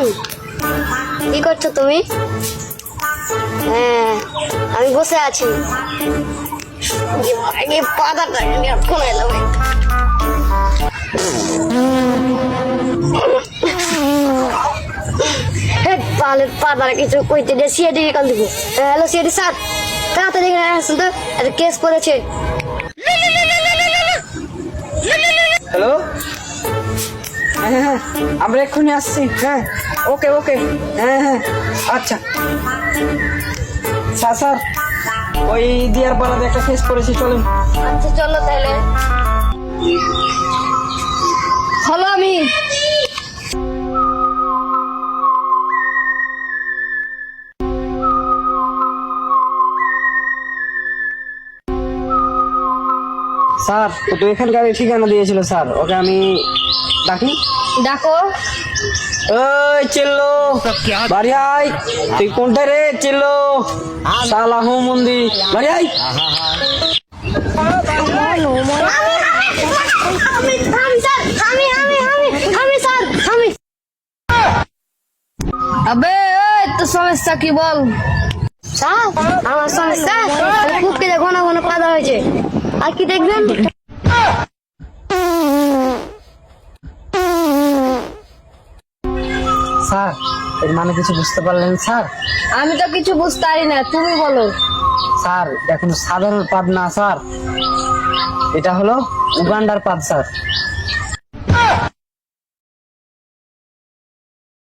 জান, কি করছো তুমি? হ্যাঁ, আমি বসে আছি। পাতাটা কোন এলাম? পাতার কিছু কইতে দিয়ে সিআইডি কাল দিব। হ্যালো সিআইডি স্যার, তাড়াতাড়ি আসুন তো, একটা কেস পড়েছে। হ্যালো, হ্যাঁ হ্যাঁ আমরা এক্ষুনি আসছি। হ্যাঁ ওকে ওকে, হ্যাঁ হ্যাঁ আচ্ছা। স্যার স্যার ওই দিয়ার পাড়াতে একটা কেস পড়েছে, চলেন। আচ্ছা চলো তাহলে। হলো আমি। স্যার ও তো এখানকার ঠিকানা দিয়েছিল স্যার, ওকে আমি ডাকি। ডাকো। ওই চিল্লো, বাড়ি আয়। তুই কোনটা রে চিল্লো? সালাহ মন্দির, বাড়ি আয়। আবে তো সমস্যা কি বল? স্যার আমার সমস্যা কুকুরকে ঘন ঘন কাদা হয়েছে, আর কি দেখবেন? স্যার এর মানে কিছু বুঝতে পারলেন স্যার? আমি তো কিছু বুঝতে পারি না, তুমি বলো। স্যার এখন সাধারণ পাদ না স্যার, এটা হলো উগান্ডার পাদ স্যার।